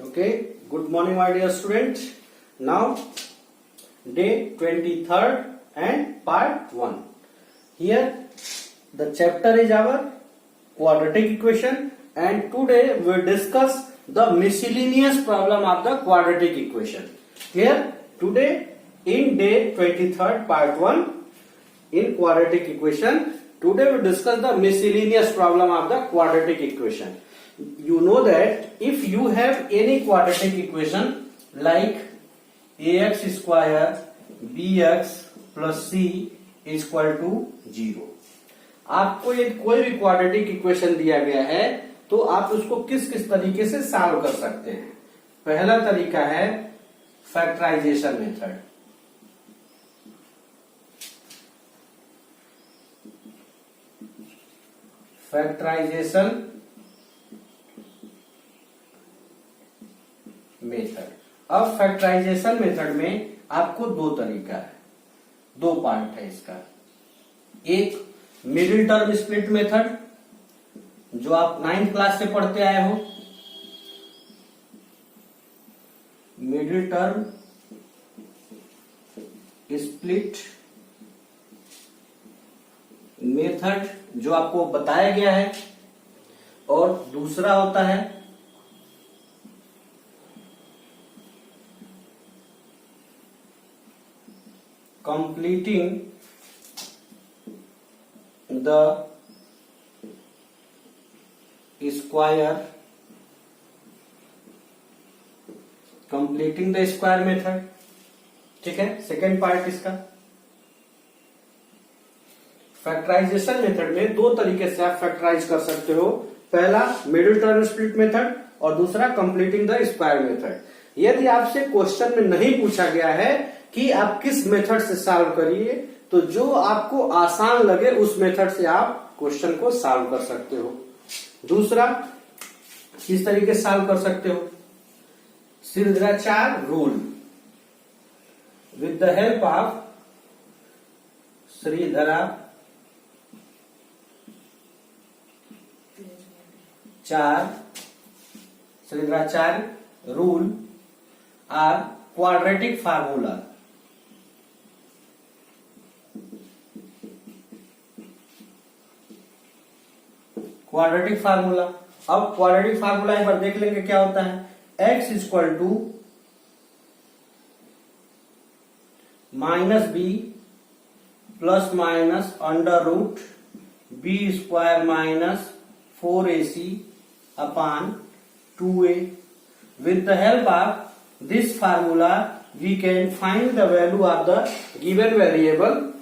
Okay, good morning my dear students. Now day 23rd and part 1. Here the chapter is our quadratic equation and today we will discuss the miscellaneous problem of the quadratic equation. Here today in day 23rd part 1 in quadratic equation, today we discuss the miscellaneous problem of the quadratic equation. You know that if you have any quadratic equation like ax square bx plus c is equal to 0, आपको ये कोई भी quadratic equation दिया गया है तो आप उसको किस किस तरीके से सॉल्व कर सकते हैं। पहला तरीका है फैक्टराइजेशन मेथड। Factorization method. अब फैक्टराइजेशन मेथड में आपको दो तरीका है, दो पार्ट है इसका। एक मिडिल टर्म स्प्लिट मेथड जो आप 9th क्लास से पढ़ते आए हो, मिडिल टर्म स्प्लिट मेथड जो आपको बताया गया है, और दूसरा होता है completing the square मेथड। ठीक है, सेकेंड पार्ट इसका। फैक्टराइजेशन मेथड में दो तरीके से आप फैक्टराइज कर सकते हो। पहला मिडिल टर्म स्प्लिट मेथड और दूसरा कंप्लीटिंग द स्क्वायर मेथड। यदि आपसे क्वेश्चन में नहीं पूछा गया है कि आप किस मेथड से सॉल्व करिए, तो जो आपको आसान लगे उस मेथड से आप क्वेश्चन को सॉल्व कर सकते हो। दूसरा किस तरीके से सॉल्व कर सकते हो, Shridharacharya rule, with the help of Shridharacharya rule और क्वाड्रेटिक फार्मूला। क्वाड्रेटिक फार्मूला, अब क्वाड्रेटिक फार्मूला एक बार देख लेंगे क्या होता है। x equal to minus B plus minus under root B square minus 4ac upon 2a। With the help of this formula we can find the value of the given variable.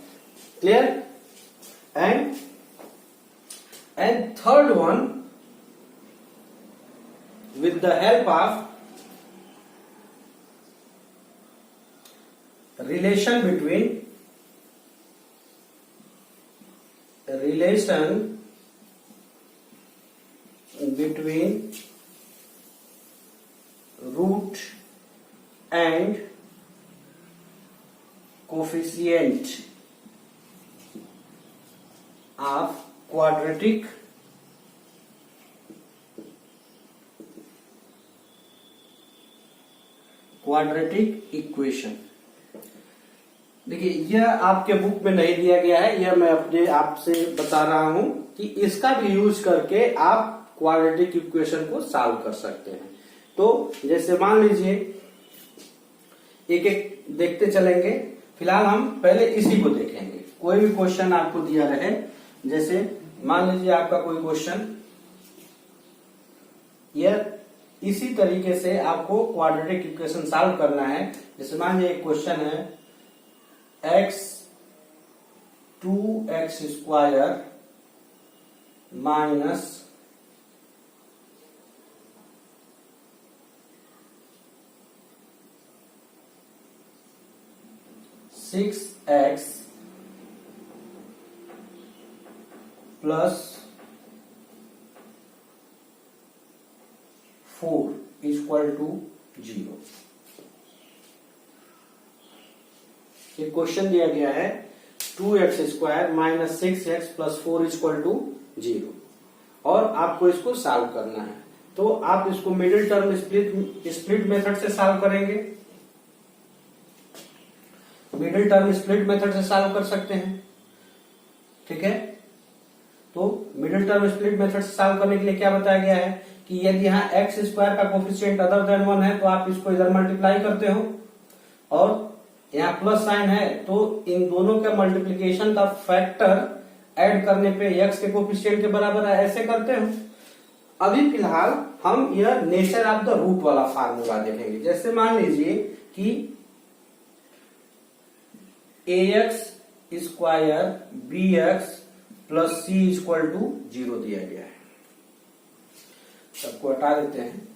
Clear? And third one, with the help of relation between root and coefficient of quadratic equation. देखिए, यह आपके book में नहीं दिया गया है, यह मैं अपने आपसे बता रहा हूं कि इसका भी यूज करके आप क्वाड्रेटिक इक्वेशन को सॉल्व कर सकते हैं। तो जैसे मान लीजिए, एक एक देखते चलेंगे। फिलहाल हम पहले इसी को देखेंगे। कोई भी क्वेश्चन आपको दिया रहे, जैसे मान लीजिए आपका कोई क्वेश्चन, यह इसी तरीके से आपको क्वाड्रेटिक इक्वेशन सॉल्व करना है। जैसे मान लीजिए एक क्वेश्चन है x 2x square minus 6x plus 4 equal to 0। एक क्वेश्चन दिया गया है 2x square minus 6x plus 4 equal to 0 और आपको इसको सॉल्व करना है। तो आप इसको मिडिल टर्म स्प्लिट मेथड से सॉल्व करेंगे, मिडिल टर्म स्प्लिट मेथड से सॉल्व कर सकते हैं। ठीक है, तो मिडिल टर्म स्प्लिट मेथड से सॉल्व करने के लिए क्या बताया गया है कि यदि यहाँ एक्स स्क्वायर का कोफिशिएंट अदर देन 1 है तो आप इसको इधर मल्टीप्लाई करते हो, और यहाँ प्लस साइन है तो इन दोनों के मल्टीप्लीकेशन का फैक्टर ऐड करने पे एक्स के कोफिशिएंट के बराबर है, ऐसे करते हो। अभी फिलहाल हम यह नेचर ऑफ द रूट वाला फार्मूला देखेंगे। जैसे मान लीजिए कि ax square bx plus C equal to 0 दिया गया है। सबको हटा देते हैं।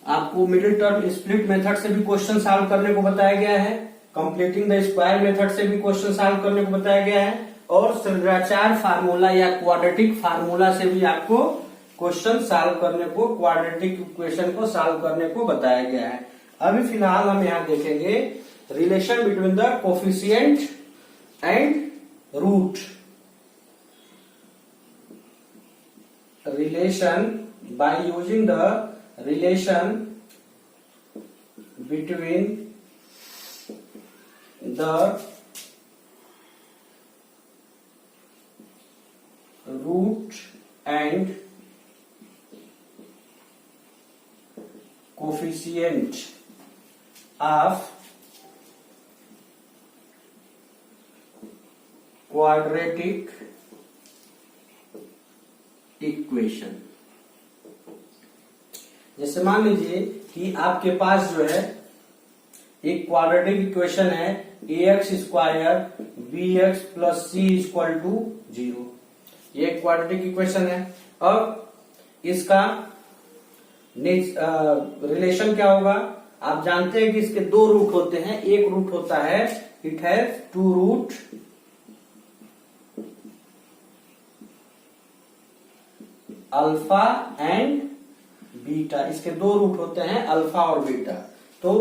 आपको मिडिल टर्म स्प्लिट मेथड से भी क्वेश्चन सॉल्व करने को बताया गया है, कंप्लीटिंग द स्क्वायर मेथड से भी क्वेश्चन सॉल्व करने को बताया गया है, और चंद्राचार्य फार्मूला या क्वाड्रेटिक फार्मूला से भी आपको क्वेश्चन सॉल्व करने को, क्वाड्रेटिक इक्वेशन को सॉल्व करने को बताया गया है। अभी फिलहाल हम यहाँ देखेंगे relation between the coefficient and root. Relation by using the relation between the root and coefficient of quadratic equation। जैसे मान लीजिए कि आपके पास जो है एक क्वाड्रेटिक इक्वेशन है ax square bx plus C equal to 0, ये क्वाड्रेटिक इक्वेशन है। अब इसका रिलेशन क्या होगा, आप जानते हैं कि इसके दो रूट होते हैं। एक रूट होता है it has two root alpha and beta, इसके दो रूट होते हैं अल्फा और बीटा। तो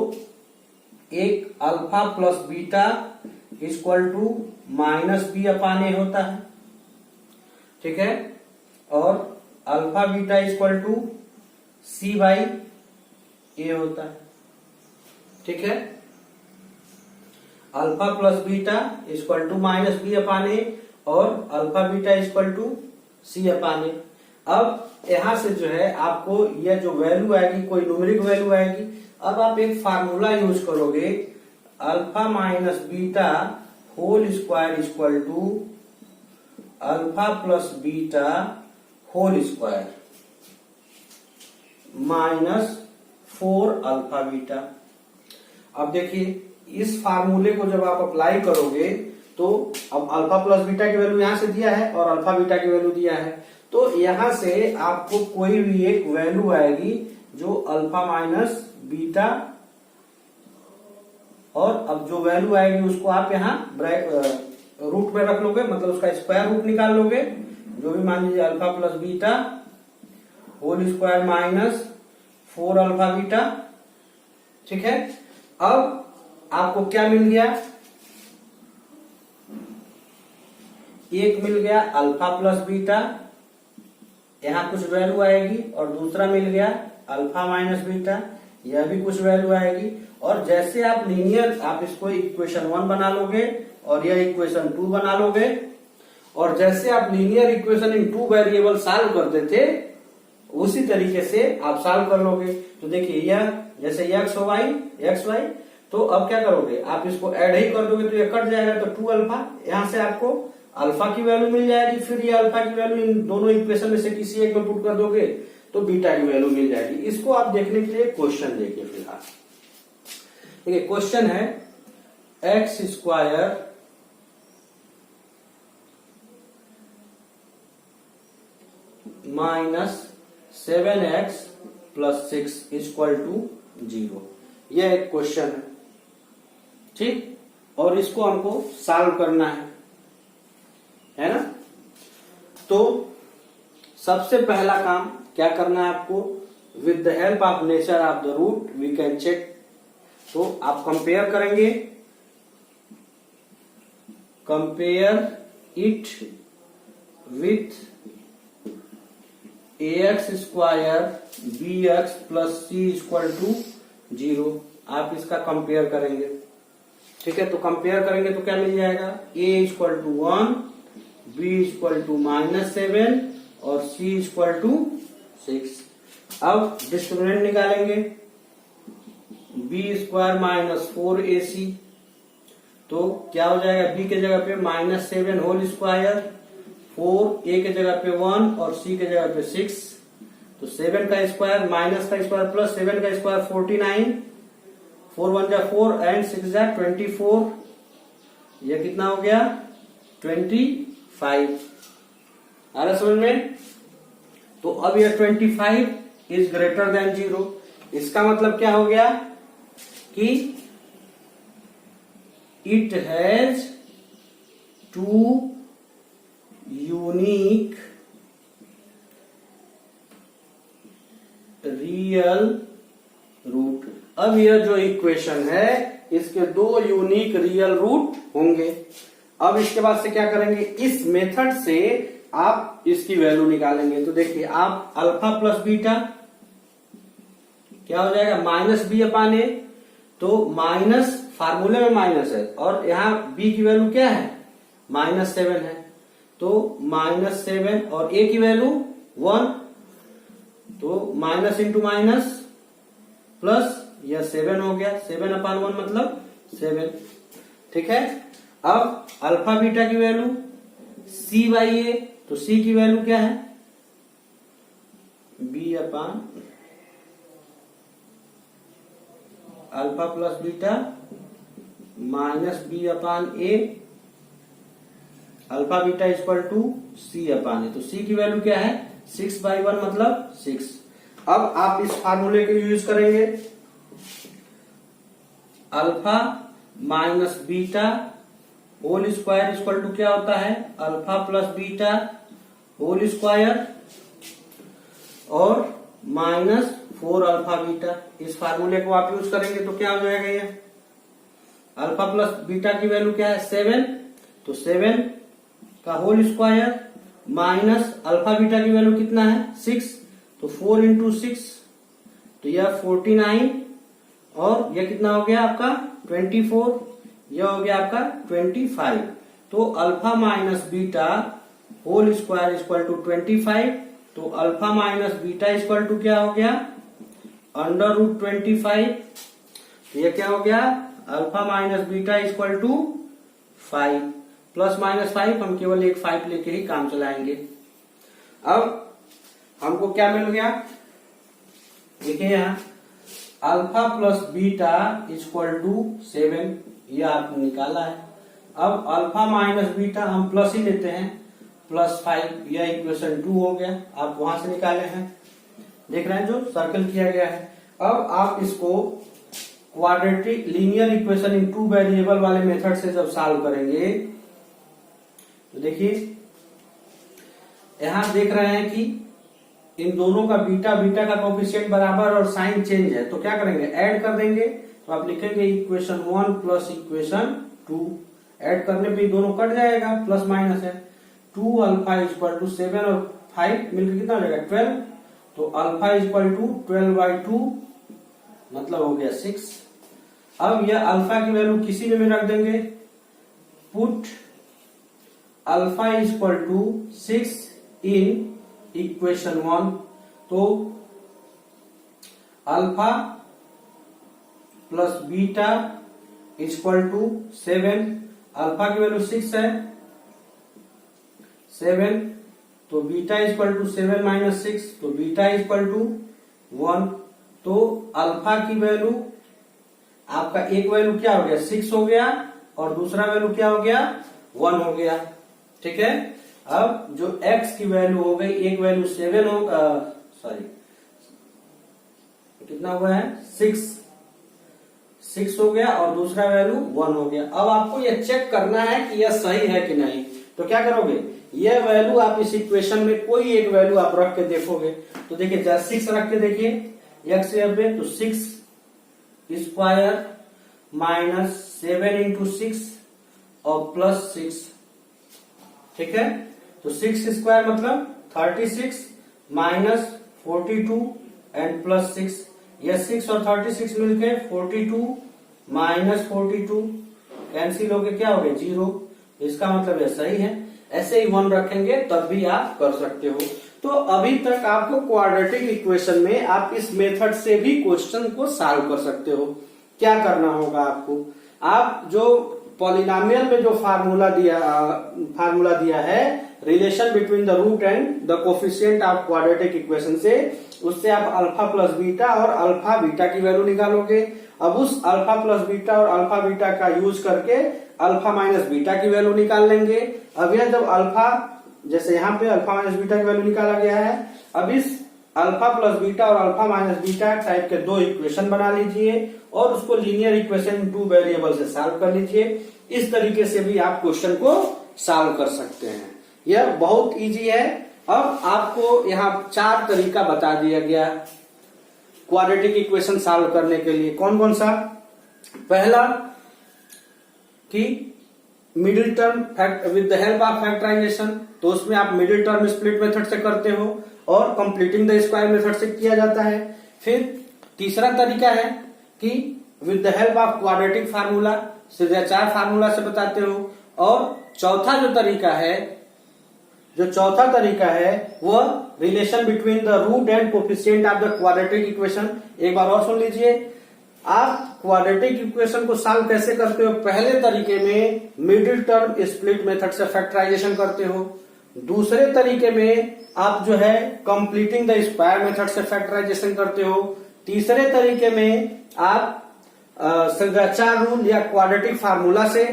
एक alpha plus beta equal to minus b upon a होता है। ठीक है, और alpha beta equal to c by a होता है। ठीक है, alpha plus beta equal to minus b upon a और alpha beta equal to c upon a. अब यहां से जो है आपको यह जो वैल्यू आएगी कोई न्यूमेरिक वैल्यू आएगी। अब आप एक फार्मूला यूज करोगे, alpha minus beta whole square equal to alpha plus beta whole square minus 4 alpha beta. अब देखिए इस फार्मूले को जब आप अप्लाई करोगे तो अब अल्फा प्लस बीटा की वैल्यू यहां से दिया है और अल्फा बीटा की वैल्यू दिया है, तो यहां से आपको कोई भी एक वैल्यू आएगी जो अल्फा माइनस बीटा, और अब जो वैल्यू आएगी उसको आप यहाँ रूट में रख लोगे, मतलब उसका स्क्वायर रूट निकाल लोगे। जो भी मान लीजिए alpha plus beta whole square minus 4 alpha beta. ठीक है, अब आपको क्या मिल गया, एक मिल गया अल्फा प्लस बीटा, यहाँ कुछ वैल्यू आएगी, और दूसरा मिल गया अल्फा माइनस बीटा, यह भी कुछ वैल्यू आएगी। और जैसे आप लीनियर, आप इसको इक्वेशन 1 बना लोगे और यह इक्वेशन 2 बना लोगे, और जैसे आप linear equation in 2 variable solve करते थे उसी तरीके से आप सॉल्व कर लोगे। तो देखिए यह जैसे एक्स वाई, तो अब क्या करोगे, आप इसको ऐड ही कर दोगे तो ये कट जाएगा, तो 2 अल्फा, यहां से आपको अल्फा की वैल्यू मिल जाएगी, फिर ये अल्फा की वैल्यू इन दोनों इक्वेशन में से किसी एक में पुट कर दोगे तो बीटा की वैल्यू मिल जाएगी। इसको आप देखने के लिए क्वेश्चन देखिए। फिलहाल देखिए क्वेश्चन है X square minus 7x plus 6 equal to 0, यह एक क्वेश्चन है। ठीक, और इसको हमको सॉल्व करना है ना। तो सबसे पहला काम क्या करना है आपको, with the help of nature of the root we can check. तो आप कंपेयर करेंगे, compare it with ax square bx plus C equal to 0। आप इसका कंपेयर करेंगे, ठीक है। तो कंपेयर करेंगे तो क्या मिल जाएगा, a equal to 1, b equal to -7 और c इक्वल टू 6। अब डिस्क्रिमिनेंट निकालेंगे, b स्क्वायर माइनस 4ac, तो क्या हो जाएगा, b के जगह पे -7 होल स्क्वायर, 4 a के जगह पे 1 और c के जगह पे 6, तो 7 का स्क्वायर माइनस का स्क्वायर प्लस 7 का स्क्वायर 49, 4 1 जा 4 एंड 6 जा 24, यह कितना हो गया 25। आ रहा समझ में। तो अब यह 25 इज ग्रेटर देन 0, इसका मतलब क्या हो गया कि it has 2 unique real root. अब यह जो इक्वेशन है इसके 2 यूनिक रियल रूट होंगे। अब इसके बाद से क्या करेंगे, इस मेथड से आप इसकी वैल्यू निकालेंगे। तो देखिए आप अल्फा प्लस बीटा क्या हो जाएगा, -b/a, तो माइनस फार्मूले में माइनस है और यहाँ b की वैल्यू क्या है, -7 है, तो -7 और a की वैल्यू 1, तो माइनस इंटू माइनस प्लस, यह 7 हो गया, 7/1 मतलब 7, ठीक है। अब अल्फा बीटा की वैल्यू c/a, तो c की वैल्यू क्या है, b/, alpha plus beta minus b/a, alpha beta equal to c/a, तो c की वैल्यू क्या है 6/1 मतलब 6। अब आप इस फार्मूले को यूज करेंगे, alpha minus beta whole square equal to क्या होता है, alpha plus beta whole square और -4 अल्फा बीटा। इस फार्मूले को आप यूज करेंगे तो क्या हो जाएगा, ये अल्फा प्लस बीटा की वैल्यू क्या है 7, तो 7 का whole square minus alpha beta की वैल्यू कितना है 6, तो 4 इंटू 6, तो यह 49 और यह कितना हो गया आपका 24, यह हो गया आपका 25। तो alpha minus beta whole square equal to 25, तो alpha minus beta equal to क्या हो गया √25, तो यह क्या हो गया alpha minus beta equal to 5, plus minus 5 हम केवल एक 5 लेके ही काम चलाएंगे। अब हमको क्या मिल गया, देखिए यहाँ alpha plus beta equal to 7, यह आपने निकाला है। अब अल्फा माइनस बीटा हम प्लस ही लेते हैं, +5, यह इक्वेशन 2 हो गया, आप वहां से निकाले हैं, देख रहे हैं जो सर्कल किया गया है। अब आप इसको quadratic linear equation in 2 variable वाले मेथड से जब सॉल्व करेंगे तो देखिए यहां देख रहे हैं कि इन दोनों का बीटा का कोफिशिएंट बराबर और साइन चेंज है, तो क्या करेंगे ऐड कर देंगे, तो आप लिखेंगे इक्वेशन 1 प्लस इक्वेशन 2, ऐड करने पे दोनों कट जाएगा, प्लस माइनस है, 2 अल्फा इक्वल टू 7 और 5 मिलकर कितना हो जाएगा 12, तो अल्फा इक्वल टू 12/2 मतलब हो गया 6। अब यह अल्फा की वैल्यू किसी में रख देंगे, put alpha equal to 6 in equation 1, तो alpha plus beta equal to 7, alpha की वैल्यू 6 है 7, तो बीटा इक्वल टू 7 माइनस 6, तो बीटा इक्वल टू 1, तो अल्फा की वैल्यू आपका एक वैल्यू क्या हो गया 6 हो गया और दूसरा वैल्यू क्या हो गया 1 हो गया, ठीक है। अब जो x की वैल्यू हो गई, एक वैल्यू 7 हो सॉरी कितना हुआ है 6 हो गया और दूसरा वैल्यू 1 हो गया। अब आपको यह चेक करना है कि यह सही है कि नहीं, तो क्या करोगे, यह वैल्यू आप इस इक्वेशन में कोई एक वैल्यू आप रख के देखोगे, तो देखिए 6 रख के देखिए x पे, तो 6 स्क्वायर माइनस 7 इंटू 6 और प्लस 6, ठीक है। तो 6 स्क्वायर मतलब 36 माइनस 42 एंड प्लस 6, यह 6 और 36 मिलके 42 माइनस 42 कैंसिल हो गए, क्या हो गए 0। इसका मतलब ये सही है। ऐसे ही 1 रखेंगे तब भी आप कर सकते हो। तो अभी तक आपको क्वाड्रेटिक इक्वेशन में आप इस मेथड से भी क्वेश्चन को सॉल्व कर सकते हो। क्या करना होगा आपको, आप जो पॉलिनोमियल में जो फार्मूला दिया है relation between the root and the coefficient of quadratic equation से, उससे आप अल्फा प्लस बीटा और अल्फा बीटा की वैल्यू निकालोगे। अब उस अल्फा प्लस बीटा और अल्फा बीटा का यूज करके अल्फा माइनस बीटा की वैल्यू निकाल लेंगे। अब यह जब अल्फा, जैसे यहाँ पे अल्फा माइनस बीटा की वैल्यू निकाला गया है, अब इस अल्फा प्लस बीटा और अल्फा माइनस बीटा टाइप के 2 इक्वेशन बना लीजिए और उसको लीनियर इक्वेशन 2 वेरिएबल से सॉल्व कर लीजिए। इस तरीके से भी आप क्वेश्चन को सॉल्व कर सकते हैं। यह बहुत इजी है। अब आपको यहाँ 4 तरीका बता दिया गया क्वाड्रेटिक इक्वेशन सॉल्व करने के लिए। कौन कौन सा? पहला कि middle term with the help of factorization, तो उसमें आप मिडिल टर्म स्प्लिट मेथड से करते हो और कंप्लीटिंग द स्क्वायर मेथड से किया जाता है। फिर तीसरा तरीका है कि with the help of quadratic formula, सीधे 4 फार्मूला से बताते हो। और चौथा चौथा तरीका है वह relation between the root and coefficient of the quadratic equation. एक बार और सुन लीजिए, आप क्वाड्रेटिक इक्वेशन को सॉल्व कैसे करते हो? पहले तरीके में मिडिल टर्म स्प्लिट मेथड से फैक्टराइजेशन करते हो। दूसरे तरीके में आप जो है कंप्लीटिंग द स्क्वायर मेथड से फैक्टराइजेशन करते हो। तीसरे तरीके में आप संरचना रूल या क्वाड्रेटिक फार्मूला से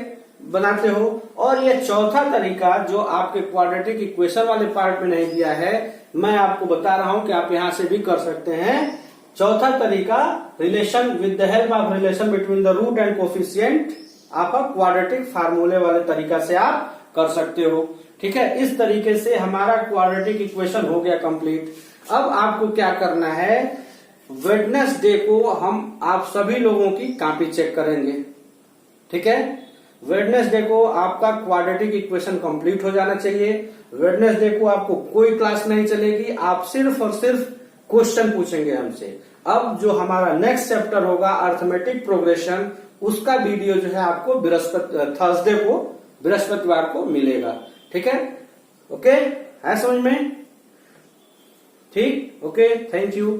बनाते हो। और ये चौथा तरीका जो आपके क्वाड्रेटिक इक्वेशन वाले पार्ट में नहीं दिया है, मैं आपको बता रहा हूं कि आप यहां से भी कर सकते हैं। चौथा तरीका relation with the help of relation between the root and coefficient आप क्वाड्रेटिक फार्मूले वाले तरीका से आप कर सकते हो। ठीक है, इस तरीके से हमारा क्वाड्रेटिक इक्वेशन हो गया कंप्लीट। अब आपको क्या करना है, वेडनेसडे को हम आप सभी लोगों की कॉपी चेक करेंगे। ठीक है, वेडनेसडे को आपका क्वाड्रेटिक इक्वेशन कंप्लीट हो जाना चाहिए। वेडनेसडे को आपको कोई क्लास नहीं चलेगी, आप सिर्फ और सिर्फ क्वेश्चन पूछेंगे हमसे। अब जो हमारा नेक्स्ट चैप्टर होगा अर्थमेटिक प्रोग्रेशन, उसका वीडियो जो है आपको बृहस्पतिवार को मिलेगा। ठीक है, ओके, है समझ में? ठीक, ओके, थैंक यू।